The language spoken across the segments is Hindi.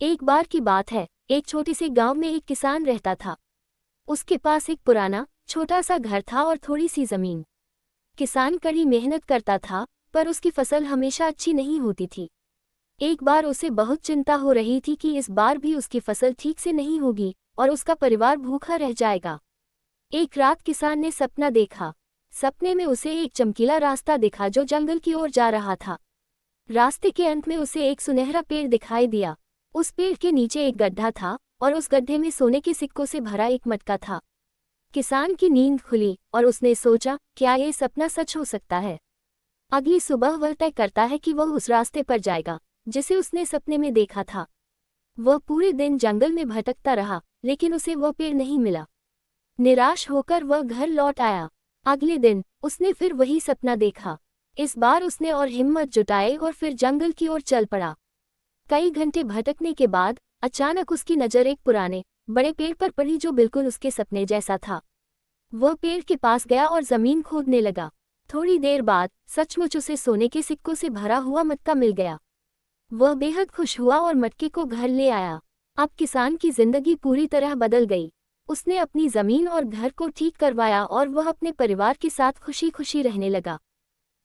एक बार की बात है, एक छोटे से गांव में एक किसान रहता था। उसके पास एक पुराना छोटा सा घर था और थोड़ी सी जमीन। किसान कड़ी मेहनत करता था, पर उसकी फसल हमेशा अच्छी नहीं होती थी। एक बार उसे बहुत चिंता हो रही थी कि इस बार भी उसकी फसल ठीक से नहीं होगी और उसका परिवार भूखा रह जाएगा। एक रात किसान ने सपना देखा। सपने में उसे एक चमकीला रास्ता दिखा जो जंगल की ओर जा रहा था। रास्ते के अंत में उसे एक सुनहरा पेड़ दिखाई दिया। उस पेड़ के नीचे एक गड्ढा था और उस गड्ढे में सोने के सिक्कों से भरा एक मटका था। किसान की नींद खुली और उसने सोचा, क्या ये सपना सच हो सकता है। अगली सुबह वह तय करता है कि वह उस रास्ते पर जाएगा जिसे उसने सपने में देखा था। वह पूरे दिन जंगल में भटकता रहा, लेकिन उसे वह पेड़ नहीं मिला। निराश होकर वह घर लौट आया। अगले दिन उसने फिर वही सपना देखा। इस बार उसने और हिम्मत जुटाई और फिर जंगल की ओर चल पड़ा। कई घंटे भटकने के बाद अचानक उसकी नज़र एक पुराने बड़े पेड़ पर पड़ी जो बिल्कुल उसके सपने जैसा था। वह पेड़ के पास गया और जमीन खोदने लगा। थोड़ी देर बाद सचमुच उसे सोने के सिक्कों से भरा हुआ मटका मिल गया। वह बेहद खुश हुआ और मटके को घर ले आया। अब किसान की जिंदगी पूरी तरह बदल गई। उसने अपनी जमीन और घर को ठीक करवाया और वह अपने परिवार के साथ खुशी खुशी रहने लगा।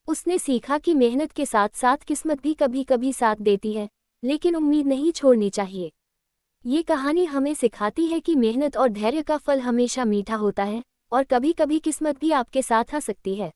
उसने सीखा कि मेहनत के साथ साथ किस्मत भी कभी कभी साथ देती है, लेकिन उम्मीद नहीं छोड़नी चाहिए। ये कहानी हमें सिखाती है कि मेहनत और धैर्य का फल हमेशा मीठा होता है और कभी कभी किस्मत भी आपके साथ आ सकती है।